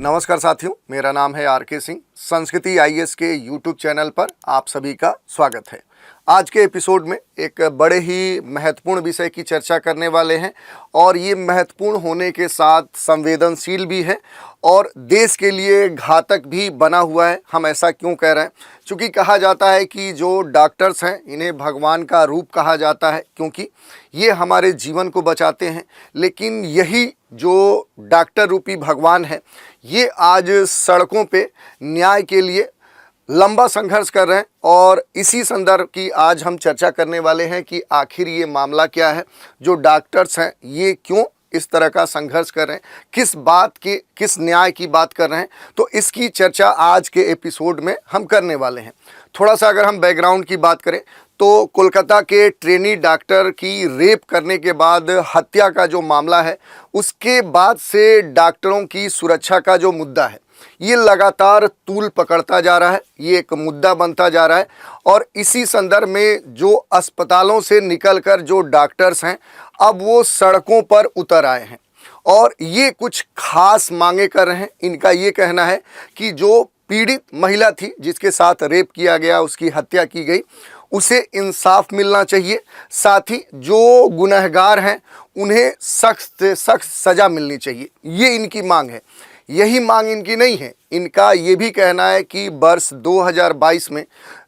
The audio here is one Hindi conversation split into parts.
नमस्कार साथियों, मेरा नाम है आर.के. सिंह। संस्कृति आईएएस के यूट्यूब चैनल पर आप सभी का स्वागत है। आज के एपिसोड में एक बड़े ही महत्वपूर्ण विषय की चर्चा करने वाले हैं और ये महत्वपूर्ण होने के साथ संवेदनशील भी है और देश के लिए घातक भी बना हुआ है। हम ऐसा क्यों कह रहे हैं? क्योंकि कहा जाता है कि जो डॉक्टर्स हैं इन्हें भगवान का रूप कहा जाता है, क्योंकि ये हमारे जीवन को बचाते हैं। लेकिन यही जो डॉक्टर रूपी भगवान है, ये आज सड़कों पे न्याय के लिए लंबा संघर्ष कर रहे हैं और इसी संदर्भ की आज हम चर्चा करने वाले हैं कि आखिर ये मामला क्या है। जो डॉक्टर्स हैं ये क्यों इस तरह का संघर्ष कर रहे हैं, किस न्याय की बात कर रहे हैं, तो इसकी चर्चा आज के एपिसोड में हम करने वाले हैं। थोड़ा सा अगर हम बैकग्राउंड की बात करें तो कोलकाता के ट्रेनी डॉक्टर की रेप करने के बाद हत्या का जो मामला है, उसके बाद से डॉक्टरों की सुरक्षा का जो मुद्दा है ये लगातार तूल पकड़ता जा रहा है, ये एक मुद्दा बनता जा रहा है। और इसी संदर्भ में जो अस्पतालों से निकलकर जो डॉक्टर्स हैं अब वो सड़कों पर उतर आए हैं और ये कुछ खास मांगे कर रहे हैं। इनका ये कहना है कि जो पीड़ित महिला थी जिसके साथ रेप किया गया, उसकी हत्या की गई, उसे इंसाफ मिलना चाहिए। साथ ही जो गुनहगार हैं उन्हें सख्त से सख्त सज़ा मिलनी चाहिए, ये इनकी मांग है। यही मांग इनकी नहीं है, इनका ये भी कहना है कि वर्ष 2022 में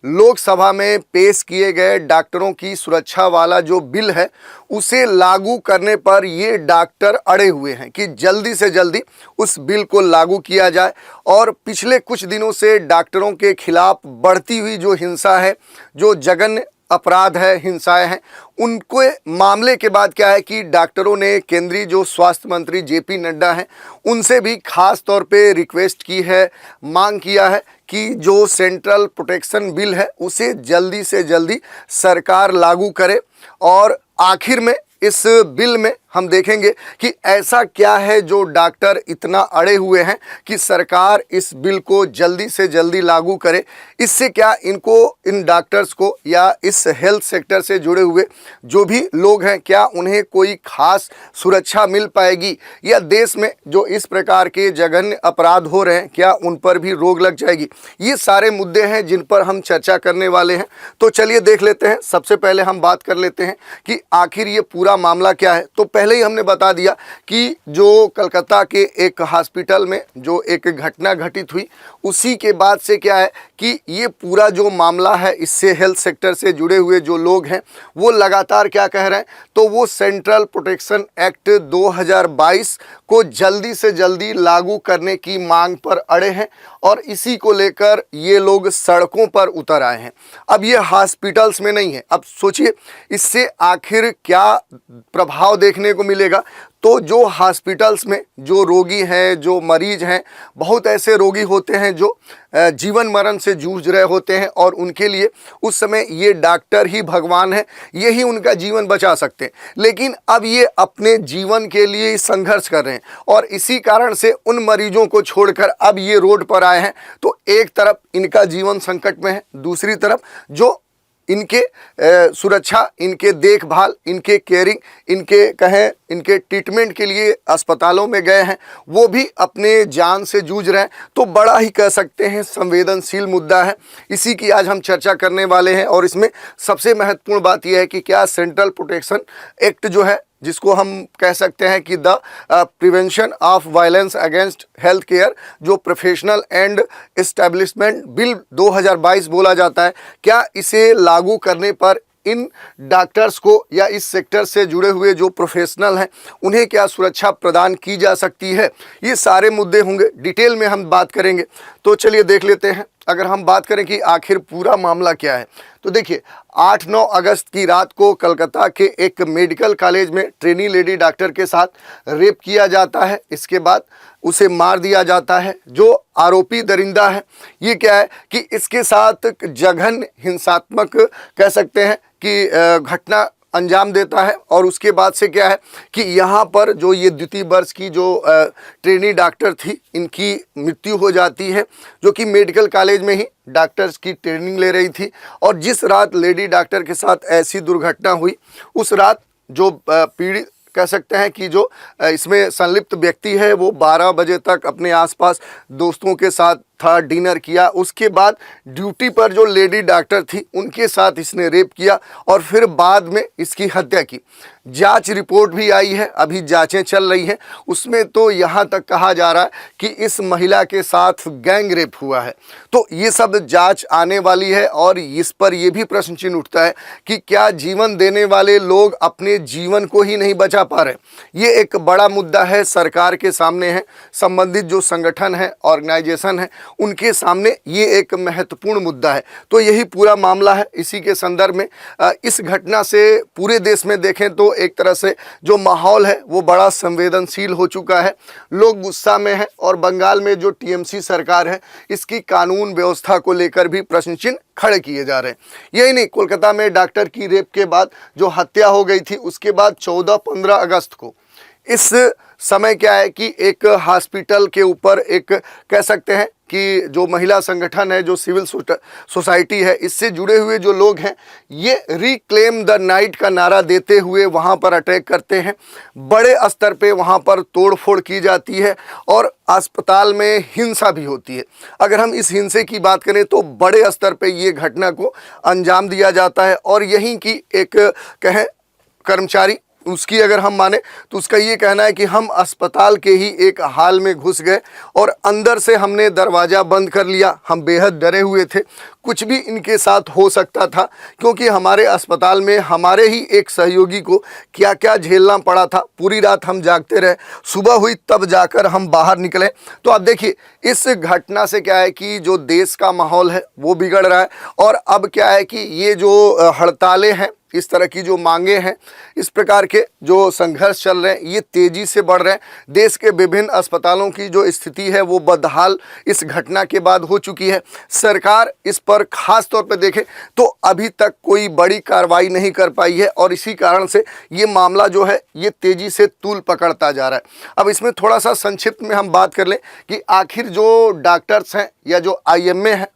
लोकसभा में पेश किए गए डॉक्टरों की सुरक्षा वाला जो बिल है उसे लागू करने पर ये डॉक्टर अड़े हुए हैं कि जल्दी से जल्दी उस बिल को लागू किया जाए। और पिछले कुछ दिनों से डॉक्टरों के खिलाफ बढ़ती हुई जो हिंसा है, जो जघन्य अपराध है, हिंसाएं हैं, उनके मामले के बाद क्या है कि डॉक्टरों ने केंद्रीय जो स्वास्थ्य मंत्री जेपी नड्डा हैं उनसे भी खास तौर पे रिक्वेस्ट की है, मांग किया है कि जो सेंट्रल प्रोटेक्शन बिल है उसे जल्दी से जल्दी सरकार लागू करे। और आखिर में इस बिल में हम देखेंगे कि ऐसा क्या है जो डॉक्टर इतना अड़े हुए हैं कि सरकार इस बिल को जल्दी से जल्दी लागू करे। इससे क्या इनको, इन डॉक्टर्स को या इस हेल्थ सेक्टर से जुड़े हुए जो भी लोग हैं, क्या उन्हें कोई खास सुरक्षा मिल पाएगी या देश में जो इस प्रकार के जघन्य अपराध हो रहे हैं क्या उन पर भी रोक लग जाएगी? ये सारे मुद्दे हैं जिन पर हम चर्चा करने वाले हैं। तो चलिए देख लेते हैं। सबसे पहले हम बात कर लेते हैं कि आखिर ये पूरा मामला क्या है। तो पहले ही हमने बता दिया कि जो कलकत्ता के एक हॉस्पिटल में जो एक घटना घटित हुई, उसी के बाद से क्या है कि ये पूरा जो मामला है, इससे हेल्थ सेक्टर से जुड़े हुए जो लोग हैं वो लगातार क्या कह रहे हैं, तो वो सेंट्रल प्रोटेक्शन एक्ट 2022 को जल्दी से जल्दी लागू करने की मांग पर अड़े हैं और इसी को लेकर ये लोग सड़कों पर उतर आए हैं। अब ये हॉस्पिटल्स में नहीं है। अब सोचिए इससे आखिर क्या प्रभाव देखने को मिलेगा। तो जो हॉस्पिटल्स में जो रोगी हैं, जो मरीज हैं, बहुत ऐसे रोगी होते हैं जो जीवन मरण से जूझ रहे होते हैं और उनके लिए उस समय ये डॉक्टर ही भगवान है, यही उनका जीवन बचा सकते हैं। लेकिन अब ये अपने जीवन के लिए संघर्ष कर रहे हैं और इसी कारण से उन मरीजों को छोड़कर अब ये रोड पर आए हैं। तो एक तरफ इनका जीवन संकट में है, दूसरी तरफ जो इनके सुरक्षा, इनके देखभाल, इनके केयरिंग, इनके ट्रीटमेंट के लिए अस्पतालों में गए हैं, वो भी अपने जान से जूझ रहे हैं। तो बड़ा ही कह सकते हैं संवेदनशील मुद्दा है, इसी की आज हम चर्चा करने वाले हैं। और इसमें सबसे महत्वपूर्ण बात यह है कि क्या सेंट्रल प्रोटेक्शन एक्ट जो है, जिसको हम कह सकते हैं कि the prevention of violence against health care, जो प्रोफेशनल एंड एस्टेब्लिशमेंट बिल 2022 बोला जाता है, क्या इसे लागू करने पर इन डॉक्टर्स को या इस सेक्टर से जुड़े हुए जो प्रोफेशनल हैं उन्हें क्या सुरक्षा प्रदान की जा सकती है? ये सारे मुद्दे होंगे, डिटेल में हम बात करेंगे। तो चलिए देख लेते हैं। अगर हम बात करें कि आखिर पूरा मामला क्या है, तो देखिए 8-9 अगस्त की रात को कलकत्ता के एक मेडिकल कॉलेज में ट्रेनी लेडी डॉक्टर के साथ रेप किया जाता है। इसके बाद उसे मार दिया जाता है। जो आरोपी दरिंदा है, ये क्या है कि इसके साथ जघन्य हिंसात्मक कह सकते हैं कि घटना अंजाम देता है। और उसके बाद से क्या है कि यहाँ पर जो ये द्वितीय वर्ष की जो ट्रेनी डॉक्टर थी, इनकी मृत्यु हो जाती है, जो कि मेडिकल कॉलेज में ही डॉक्टर्स की ट्रेनिंग ले रही थी। और जिस रात लेडी डॉक्टर के साथ ऐसी दुर्घटना हुई, उस रात जो पीड़ित कह सकते हैं कि जो इसमें संलिप्त व्यक्ति है वो 12 बजे तक अपने आसपास दोस्तों के साथ था, डिनर किया। उसके बाद ड्यूटी पर जो लेडी डॉक्टर थी उनके साथ इसने रेप किया और फिर बाद में इसकी हत्या की। जांच रिपोर्ट भी आई है, अभी जांचें चल रही हैं। उसमें तो यहाँ तक कहा जा रहा है कि इस महिला के साथ गैंग रेप हुआ है। तो ये सब जांच आने वाली है और इस पर यह भी प्रश्न चिन्ह उठता है कि क्या जीवन देने वाले लोग अपने जीवन को ही नहीं बचा पा रहे। ये एक बड़ा मुद्दा है, सरकार के सामने है, संबंधित जो संगठन है, ऑर्गेनाइजेशन है, उनके सामने ये एक महत्वपूर्ण मुद्दा है। तो यही पूरा मामला है। इसी के संदर्भ में इस घटना से पूरे देश में देखें तो एक तरह से जो माहौल है वो बड़ा संवेदनशील हो चुका है। लोग गुस्सा में हैं और बंगाल में जो टीएमसी सरकार है इसकी कानून व्यवस्था को लेकर भी प्रश्न चिन्ह खड़े किए जा रहे हैं। यही नहीं, कोलकाता में डॉक्टर की रेप के बाद जो हत्या हो गई थी उसके बाद 14-15 अगस्त को इस समय क्या है कि एक हॉस्पिटल के ऊपर एक कह सकते हैं कि जो महिला संगठन है, जो सिविल सोसाइटी है, इससे जुड़े हुए जो लोग हैं ये रिक्लेम द नाइट का नारा देते हुए वहाँ पर अटैक करते हैं। बड़े स्तर पे वहाँ पर तोड़फोड़ की जाती है और अस्पताल में हिंसा भी होती है। अगर हम इस हिंसे की बात करें तो बड़े स्तर पे ये घटना को अंजाम दिया जाता है और यहीं की एक कहें कर्मचारी, उसकी अगर हम माने तो उसका ये कहना है कि हम अस्पताल के ही एक हाल में घुस गए और अंदर से हमने दरवाज़ा बंद कर लिया। हम बेहद डरे हुए थे, कुछ भी इनके साथ हो सकता था, क्योंकि हमारे अस्पताल में हमारे ही एक सहयोगी को क्या क्या झेलना पड़ा था। पूरी रात हम जागते रहे, सुबह हुई तब जाकर हम बाहर निकले। तो आप देखिए इस घटना से क्या है कि जो देश का माहौल है वो बिगड़ रहा है और अब क्या है कि ये जो हड़तालें हैं, इस तरह की जो मांगे हैं, इस प्रकार के जो संघर्ष चल रहे हैं ये तेज़ी से बढ़ रहे हैं। देश के विभिन्न अस्पतालों की जो स्थिति है वो बदहाल इस घटना के बाद हो चुकी है। सरकार इस पर खास तौर पर देखें तो अभी तक कोई बड़ी कार्रवाई नहीं कर पाई है और इसी कारण से ये मामला जो है ये तेज़ी से तूल पकड़ता जा रहा है। अब इसमें थोड़ा सा संक्षिप्त में हम बात कर लें कि आखिर जो डॉक्टर्स हैं या जो IMA है,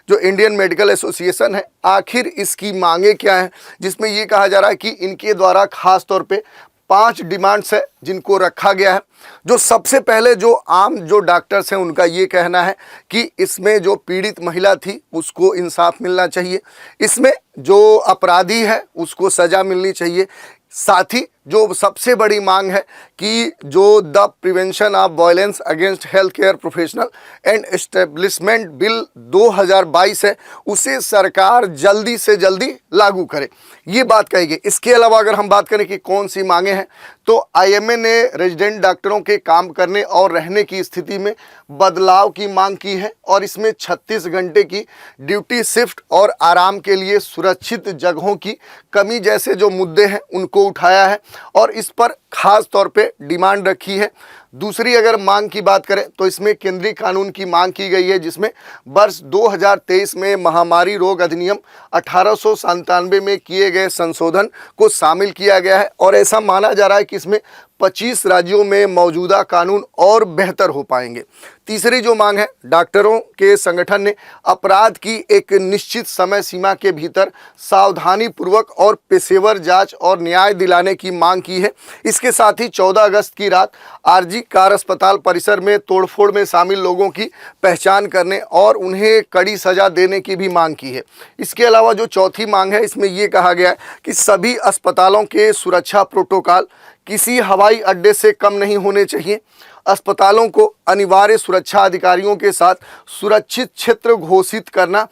जो इंडियन मेडिकल एसोसिएशन है, आखिर इसकी मांगे क्या हैं, जिसमें ये कहा जा रहा है कि इनके द्वारा खास तौर पे 5 डिमांड्स है जिनको रखा गया है। जो सबसे पहले जो आम जो डॉक्टर्स हैं उनका ये कहना है कि इसमें जो पीड़ित महिला थी उसको इंसाफ मिलना चाहिए, इसमें जो अपराधी है उसको सज़ा मिलनी चाहिए। साथ ही जो सबसे बड़ी मांग है कि जो the prevention of violence against health care professional and establishment bill 2022 है उसे सरकार जल्दी से जल्दी लागू करे, ये बात कही गई। इसके अलावा अगर हम बात करें कि कौन सी मांगे हैं तो IMA ने रेजिडेंट डॉक्टरों के काम करने और रहने की स्थिति में बदलाव की मांग की है और इसमें 36 घंटे की ड्यूटी शिफ्ट और आराम के लिए सुरक्षित जगहों की कमी जैसे जो मुद्दे हैं उनको उठाया है और इस पर खास तौर पे डिमांड रखी है। दूसरी अगर मांग की बात करें तो इसमें केंद्रीय कानून की मांग की गई है, जिसमें वर्ष 2023 में महामारी रोग अधिनियम 1897 में किए गए संशोधन को शामिल किया गया है और ऐसा माना जा रहा है कि इसमें 25 राज्यों में मौजूदा कानून और बेहतर हो पाएंगे। तीसरी जो मांग है, डॉक्टरों के संगठन ने अपराध की एक निश्चित समय सीमा के भीतर सावधानी पूर्वक और पेशेवर जांच और न्याय दिलाने की मांग की है। इसके साथ ही 14 अगस्त की रात आरजी कार अस्पताल परिसर में तोड़फोड़ में शामिल लोगों की पहचान करने और उन्हें कड़ी सजा देने की भी मांग की है। इसके अलावा जो चौथी मांग है, इसमें यह कहा गया है कि सभी अस्पतालों के सुरक्षा प्रोटोकॉल किसी हवाई अड्डे से कम नहीं होने चाहिए। अस्पतालों को अनिवार्य सुरक्षा अधिकारियों के साथ सुरक्षित क्षेत्र घोषित करना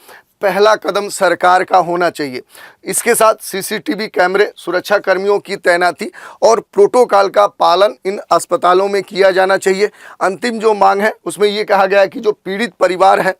पहला कदम सरकार का होना चाहिए। इसके साथ CCTV कैमरे, सुरक्षा कर्मियों की तैनाती और प्रोटोकॉल का पालन इन अस्पतालों में किया जाना चाहिए। अंतिम जो मांग है उसमें ये कहा गया है कि जो पीड़ित परिवार है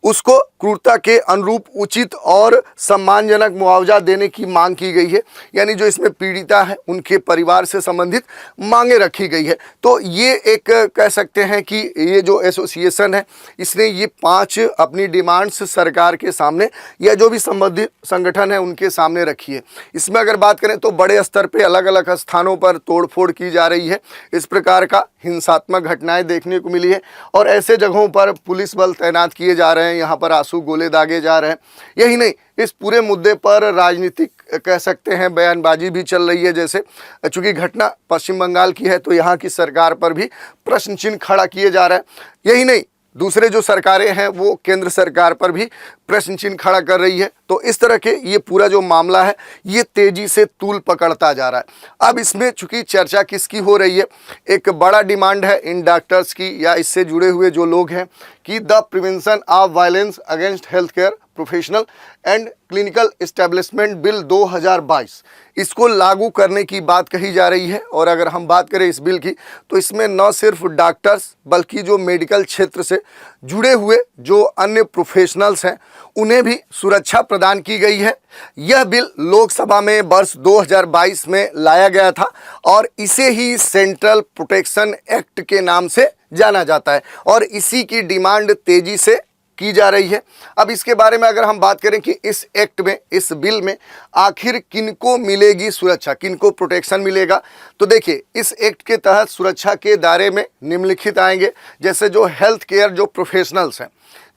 उसको क्रूरता के अनुरूप उचित और सम्मानजनक मुआवजा देने की मांग की गई है। यानी जो इसमें पीड़िता है उनके परिवार से संबंधित मांगे रखी गई है। तो ये एक कह सकते हैं कि ये जो एसोसिएशन है इसने ये 5 अपनी डिमांड्स सरकार के सामने या जो भी संबंधित संगठन है उनके सामने रखी है। इसमें अगर बात करें तो बड़े स्तर पे अलग अलग स्थानों पर तोड़फोड़ की जा रही है। इस प्रकार का हिंसात्मक घटनाएं देखने को मिली है और ऐसे जगहों पर पुलिस बल तैनात किए जा रहे हैं हैं, यहाँ पर आंसू गोले दागे जा रहे हैं। यही नहीं, इस पूरे मुद्दे पर राजनीतिक कह सकते हैं बयानबाजी भी चल रही है। जैसे चूंकि घटना पश्चिम बंगाल की है तो यहाँ की सरकार पर भी प्रश्न चिन्ह खड़ा किए जा रहा है। यही नहीं, दूसरे जो सरकारें हैं वो केंद्र सरकार पर भी प्रश्न चिन्ह खड़ा कर रही है। तो इस तरह के ये पूरा जो मामला है ये तेजी से तूल पकड़ता जा रहा है। अब इसमें चूंकि चर्चा किसकी हो रही है, एक बड़ा डिमांड है इन डॉक्टर्स की या इससे जुड़े हुए जो लोग हैं कि the prevention of violence against health care professional and clinical establishment bill 2022 इसको लागू करने की बात कही जा रही है। और अगर हम बात करें इस बिल की तो इसमें न सिर्फ डॉक्टर्स बल्कि जो मेडिकल क्षेत्र से जुड़े हुए जो अन्य प्रोफेशनल्स हैं उन्हें भी सुरक्षा प्रदान की गई है। यह बिल लोकसभा में वर्ष 2022 में लाया गया था और इसे ही सेंट्रल प्रोटेक्शन एक्ट के नाम से जाना जाता है और इसी की डिमांड तेजी से की जा रही है। अब इसके बारे में अगर हम बात करें कि इस एक्ट में, इस बिल में आखिर किनको मिलेगी सुरक्षा, किनको प्रोटेक्शन मिलेगा, तो देखिए इस एक्ट के तहत सुरक्षा के दायरे में निम्नलिखित आएंगे। जैसे जो हेल्थ केयर जो प्रोफेशनल्स हैं,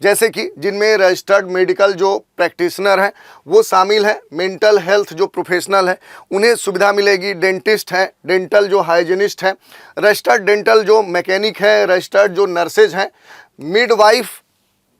जैसे कि जिनमें रजिस्टर्ड मेडिकल जो प्रैक्टिशनर हैं वो शामिल हैं, मेंटल हेल्थ जो प्रोफेशनल हैं उन्हें सुविधा मिलेगी, डेंटिस्ट हैं, डेंटल जो हाइजीनिस्ट हैं, रजिस्टर्ड डेंटल जो मैकेनिक हैं, रजिस्टर्ड जो नर्सेज हैं, मिडवाइफ,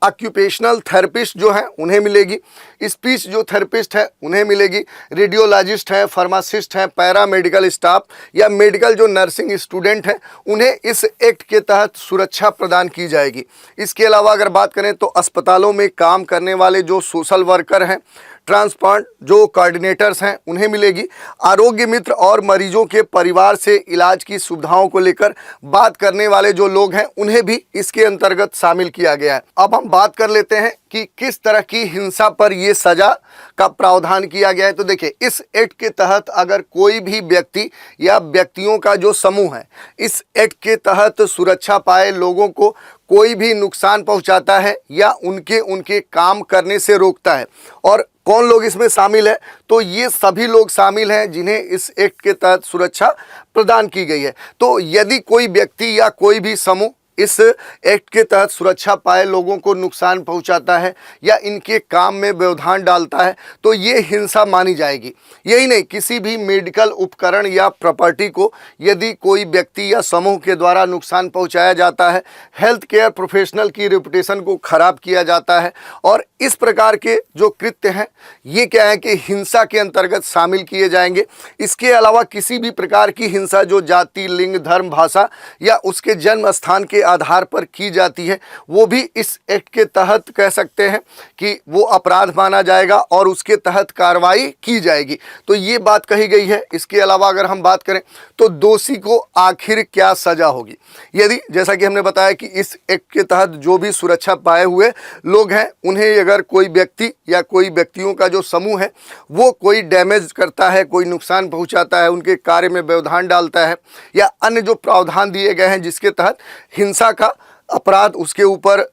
ऑक्यूपेशनल थेरेपिस्ट जो हैं उन्हें मिलेगी, स्पीच जो थेरेपिस्ट है उन्हें मिलेगी, रेडियोलॉजिस्ट हैं, फार्मासिस्ट हैं, पैरा मेडिकल स्टाफ या मेडिकल जो नर्सिंग स्टूडेंट हैं उन्हें इस एक्ट के तहत सुरक्षा प्रदान की जाएगी। इसके अलावा अगर बात करें तो अस्पतालों में काम करने वाले जो सोशल वर्कर हैं, ट्रांसप्लांट जो कोऑर्डिनेटर्स हैं उन्हें मिलेगी, आरोग्य मित्र और मरीजों के परिवार से इलाज की सुविधाओं को लेकर बात करने वाले जो लोग हैं उन्हें भी इसके अंतर्गत शामिल किया गया है। अब हम बात कर लेते हैं कि किस तरह की हिंसा पर ये सजा का प्रावधान किया गया है। तो देखिए इस एक्ट के तहत अगर कोई भी व्यक्ति या व्यक्तियों का जो समूह है इस एक्ट के तहत सुरक्षा पाए लोगों को कोई भी नुकसान पहुंचाता है या उनके काम करने से रोकता है, और कौन लोग इसमें शामिल है, तो ये सभी लोग शामिल हैं जिन्हें इस एक्ट के तहत सुरक्षा प्रदान की गई है। तो यदि कोई व्यक्ति या कोई भी समूह इस एक्ट के तहत सुरक्षा पाए लोगों को नुकसान पहुंचाता है या इनके काम में व्यवधान डालता है तो ये हिंसा मानी जाएगी। यही नहीं, किसी भी मेडिकल उपकरण या प्रॉपर्टी को यदि कोई व्यक्ति या समूह के द्वारा नुकसान पहुंचाया जाता है, हेल्थ केयर प्रोफेशनल की रेपुटेशन को खराब किया जाता है, और इस प्रकार के जो कृत्य हैं ये क्या है कि हिंसा के अंतर्गत शामिल किए जाएंगे। इसके अलावा किसी भी प्रकार की हिंसा जो जाति, लिंग, धर्म, भाषा या उसके जन्म स्थान के आधार पर की जाती है वो भी इस एक्ट के तहत कह सकते हैं कि वो अपराध माना जाएगा और उसके तहत कार्रवाई की जाएगी। तो ये बात कही गई है। इसके अलावा अगर हम बात करें तो दोषी को आखिर क्या सजा होगी, यदि जैसा कि हमने बताया कि इस एक्ट के तहत जो भी सुरक्षा पाए हुए लोग हैं उन्हें अगर कोई व्यक्ति या कोई व्यक्तियों का जो समूह है वो कोई डैमेज करता है, कोई नुकसान पहुंचाता है, उनके कार्य में व्यवधान डालता है या अन्य जो प्रावधान दिए गए हैं जिसके तहत हिंसा का अपराध उसके ऊपर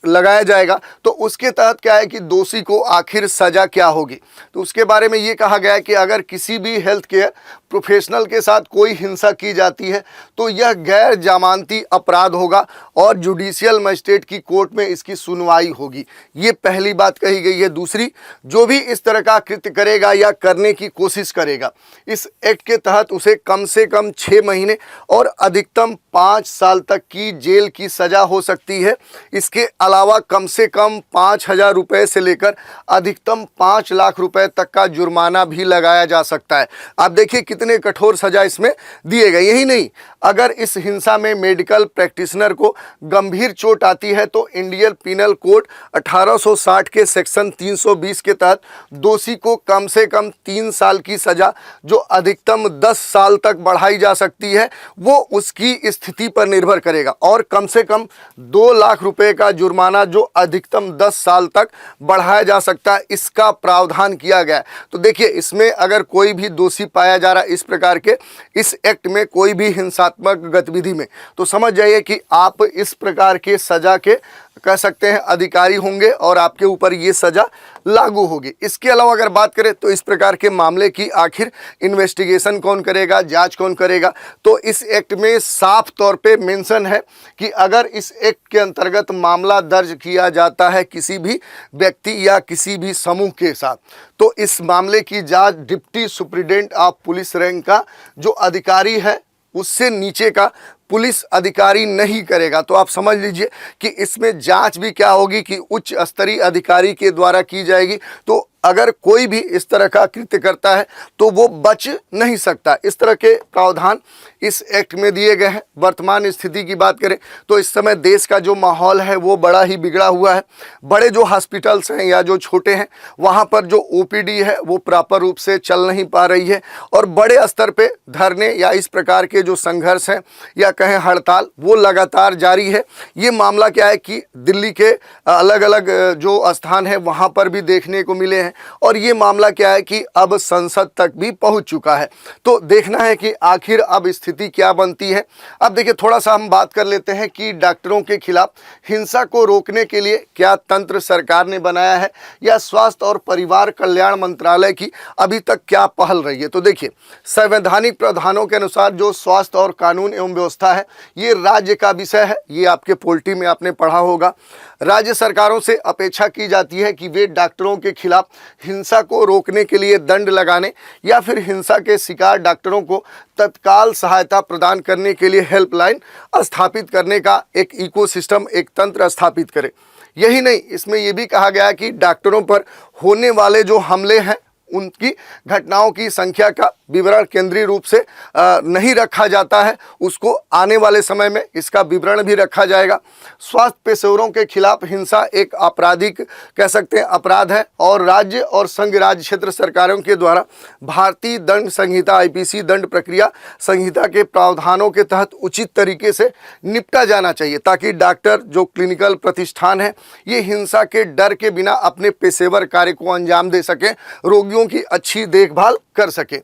लगाया जाएगा, तो उसके तहत क्या है कि दोषी को आखिर सजा क्या होगी। तो उसके बारे में ये कहा गया है कि अगर किसी भी हेल्थ केयर प्रोफेशनल के साथ कोई हिंसा की जाती है तो यह गैर जमानती अपराध होगा और जुडिशियल मजिस्ट्रेट की कोर्ट में इसकी सुनवाई होगी। ये पहली बात कही गई है। दूसरी, जो भी इस तरह का कृत्य करेगा या करने की कोशिश करेगा इस एक्ट के तहत उसे कम से कम 6 महीने और अधिकतम 5 साल तक की जेल की सजा हो सकती है। इसके अलावा कम से कम 5,000 रुपये से लेकर अधिकतम 5 लाख रुपए तक का जुर्माना भी लगाया जा सकता है। आप देखिए कितने कठोर सजा इसमें दिए गए। यही नहीं, अगर इस हिंसा में मेडिकल प्रैक्टिशनर को गंभीर चोट आती है तो इंडियन पिनल कोड 1860 के सेक्शन 320 के तहत दोषी को कम से कम 3 साल की सजा जो अधिकतम 10 साल तक बढ़ाई जा सकती है, वो उसकी स्थिति पर निर्भर करेगा, और कम से कम 2 लाख रुपए का जुर्माना जो अधिकतम 10 साल तक बढ़ाया जा सकता है, इसका प्रावधान किया गया है। तो देखिए इसमें अगर कोई भी दोषी पाया जा रहा है इस प्रकार के इस एक्ट में कोई भी हिंसात्मक गतिविधि में, तो समझ जाइए कि आप इस प्रकार के सजा के कह सकते हैं अधिकारी होंगे और आपके ऊपर ये सजा लागू होगी। इसके अलावा अगर बात करें तो इस प्रकार के मामले की आखिर इन्वेस्टिगेशन कौन करेगा, जांच कौन करेगा, तो इस एक्ट में साफ तौर पे मेंशन है कि अगर इस एक्ट के अंतर्गत मामला दर्ज किया जाता है किसी भी व्यक्ति या किसी भी समूह के साथ, तो इस मामले की जांच deputy superintendent of police rank का जो अधिकारी है उससे नीचे का पुलिस अधिकारी नहीं करेगा। तो आप समझ लीजिए कि इसमें जांच भी क्या होगी कि उच्च स्तरीय अधिकारी के द्वारा की जाएगी। तो अगर कोई भी इस तरह का कृत्य करता है तो वो बच नहीं सकता। इस तरह के प्रावधान इस एक्ट में दिए गए हैं। वर्तमान स्थिति की बात करें तो इस समय देश का जो माहौल है वो बड़ा ही बिगड़ा हुआ है। बड़े जो हॉस्पिटल्स हैं या जो छोटे हैं वहाँ पर जो ओपीडी है वो प्रॉपर रूप से चल नहीं पा रही है और बड़े स्तर पे धरने या इस प्रकार के जो संघर्ष हैं या कहें हड़ताल वो लगातार जारी है। ये मामला क्या है कि दिल्ली के अलग अलग जो स्थान है वहाँ पर भी देखने को मिले हैं और ये मामला क्या है कि अब संसद तक भी पहुंच चुका है। तो देखना है कि आखिर अब स्थिति क्या बनती है। अब देखिए थोड़ा सा हम बात कर लेते हैं कि डॉक्टरों के खिलाफ हिंसा को रोकने के लिए क्या तंत्र सरकार ने बनाया है या स्वास्थ्य और परिवार कल्याण मंत्रालय की अभी तक क्या पहल रही है। तो देखिए संवैधानिक प्रावधानों के अनुसार जो स्वास्थ्य और कानून एवं व्यवस्था है ये राज्य का विषय है। ये आपके पॉलिटी में आपने पढ़ा होगा। राज्य सरकारों से अपेक्षा की जाती है कि वे डॉक्टरों के खिलाफ हिंसा को रोकने के लिए दंड लगाने या फिर हिंसा के शिकार डॉक्टरों को तत्काल सहायता प्रदान करने के लिए हेल्पलाइन स्थापित करने का एक इकोसिस्टम, एक तंत्र स्थापित करें। यही नहीं, इसमें यह भी कहा गया कि डॉक्टरों पर होने वाले जो हमले हैं उनकी घटनाओं की संख्या का विवरण केंद्रीय रूप से नहीं रखा जाता है, उसको आने वाले समय में इसका विवरण भी रखा जाएगा। स्वास्थ्य पेशेवरों के खिलाफ हिंसा एक आपराधिक कह सकते हैं अपराध है और राज्य और संघ राज्य क्षेत्र सरकारों के द्वारा भारतीय दंड संहिता आईपीसी दंड प्रक्रिया संहिता के प्रावधानों के तहत उचित तरीके से निपटा जाना चाहिए ताकि डॉक्टर जो क्लिनिकल प्रतिष्ठान है ये हिंसा के डर के बिना अपने पेशेवर कार्य को अंजाम दे सके, रोगियों की अच्छी देखभाल कर सके।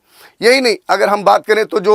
यही नहीं, अगर हम बात करें तो जो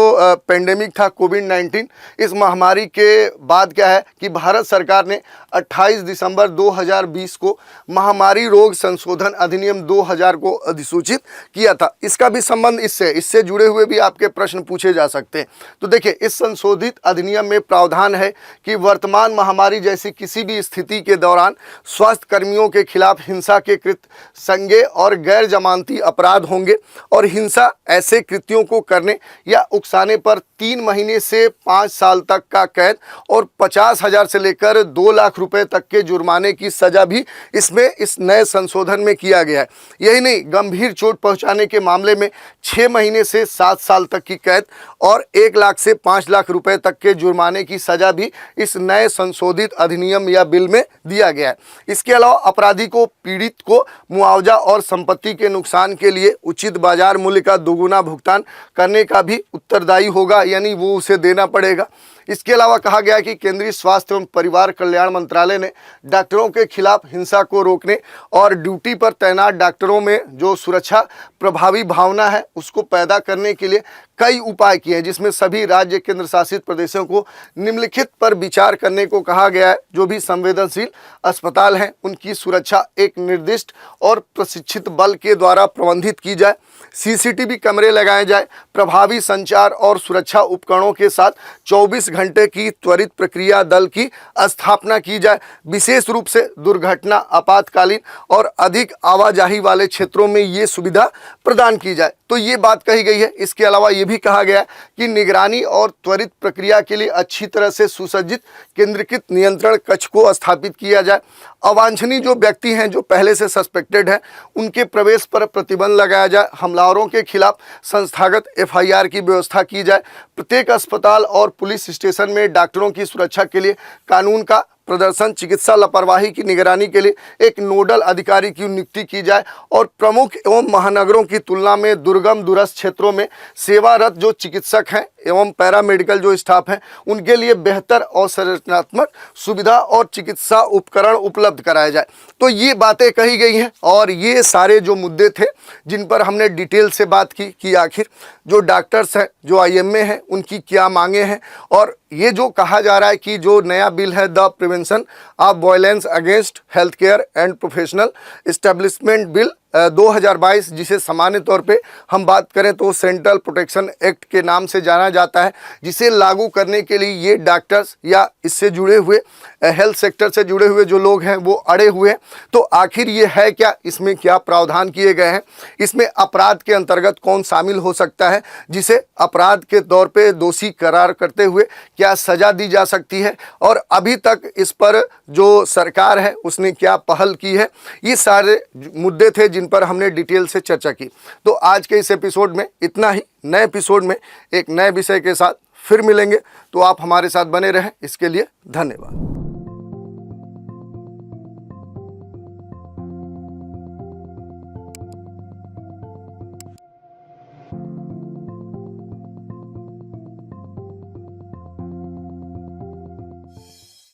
पेंडेमिक था कोविड-19, इस महामारी के बाद क्या है कि भारत सरकार ने 28 दिसंबर 2020 को महामारी रोग संशोधन अधिनियम 2000 को अधिसूचित किया था। इसका भी संबंध इससे जुड़े हुए भी आपके प्रश्न पूछे जा सकते हैं। तो देखिए इस संशोधित अधिनियम में प्रावधान है कि वर्तमान महामारी जैसी किसी भी स्थिति के दौरान स्वास्थ्य कर्मियों के खिलाफ हिंसा के कृत्य संज्ञेय और गैर जमानती अपराध होंगे और हिंसा ऐसे कृत्यों को करने या उकसाने पर 3 महीने से 5 साल तक का कैद और 50,000 से लेकर 2 लाख रुपए तक के जुर्माने की सजा भी इसमें इस नए संशोधन में किया गया है। यही नहीं, गंभीर चोट पहुंचाने के मामले में 6 महीने से 7 साल तक की कैद और 1 लाख से 5 लाख रुपए तक के जुर्माने की सजा भी इस नए संशोधित अधिनियम या बिल में दिया गया है। इसके अलावा अपराधी को पीड़ित को मुआवजा और संपत्ति के नुकसान के लिए उचित बाजार मूल्य का दोगुना भुगतान करने का भी उत्तरदायी होगा, यानी वो उसे देना पड़ेगा। इसके अलावा कहा गया कि केंद्रीय स्वास्थ्य एवं परिवार कल्याण मंत्रालय ने डॉक्टरों के खिलाफ हिंसा को रोकने और ड्यूटी पर तैनात डॉक्टरों में जो सुरक्षा प्रभावी भावना है उसको पैदा करने के लिए कई उपाय किए हैं, जिसमें सभी राज्य केंद्र शासित प्रदेशों को निम्नलिखित पर विचार करने को कहा गया है। जो भी संवेदनशील अस्पताल हैं उनकी सुरक्षा एक निर्दिष्ट और प्रशिक्षित बल के द्वारा प्रबंधित की जाए, सीसीटीवी कैमरे लगाए जाए, प्रभावी संचार और सुरक्षा उपकरणों के साथ 24 घंटे की त्वरित प्रक्रिया दल की स्थापना की जाए, विशेष रूप से दुर्घटना, आपातकालीन और अधिक आवाजाही वाले क्षेत्रों में ये सुविधा प्रदान की जाए। तो ये बात कही गई है। इसके अलावा ये भी कहा गया है कि निगरानी और त्वरित प्रक्रिया के लिए अच्छी तरह से सुसज्जित केंद्रीकृत नियंत्रण कक्ष को स्थापित किया जाए। अवांछनीय जो व्यक्ति हैं जो पहले से सस्पेक्टेड हैं उनके प्रवेश पर प्रतिबंध लगाया जाए। हमलावरों के खिलाफ संस्थागत एफआईआर की व्यवस्था की जाए। प्रत्येक अस्पताल और पुलिस स्टेशन में डॉक्टरों की सुरक्षा के लिए कानून का प्रदर्शन, चिकित्सा लापरवाही की निगरानी के लिए एक नोडल अधिकारी की नियुक्ति की जाए और प्रमुख एवं महानगरों की तुलना में दुर्गम दूरस्थ क्षेत्रों में सेवारत जो चिकित्सक हैं एवं पैरामेडिकल जो स्टाफ हैं उनके लिए बेहतर और संरचनात्मक सुविधा और चिकित्सा उपकरण उपलब्ध कराया जाए। तो ये बातें कही गई हैं और ये सारे जो मुद्दे थे जिन पर हमने डिटेल से बात की कि आखिर जो डॉक्टर्स हैं, जो आईएमए हैं, उनकी क्या मांगे हैं और ये जो कहा जा रहा है कि जो नया बिल है the prevention of violence against health care and professional establishment bill 2022, जिसे सामान्य तौर पे हम बात करें तो सेंट्रल प्रोटेक्शन एक्ट के नाम से जाना जाता है, जिसे लागू करने के लिए ये डॉक्टर्स या इससे जुड़े हुए हेल्थ सेक्टर से जुड़े हुए जो लोग हैं वो अड़े हुए हैं। तो आखिर ये है क्या, इसमें क्या प्रावधान किए गए हैं, इसमें अपराध के अंतर्गत कौन शामिल हो सकता है, जिसे अपराध के तौर पे दोषी करार करते हुए क्या सज़ा दी जा सकती है, और अभी तक इस पर जो सरकार है उसने क्या पहल की है। ये सारे मुद्दे थे जिन पर हमने डिटेल से चर्चा की। तो आज के इस एपिसोड में इतना ही। नए एपिसोड में एक नए विषय के साथ फिर मिलेंगे, तो आप हमारे साथ बने रहें, इसके लिए धन्यवाद।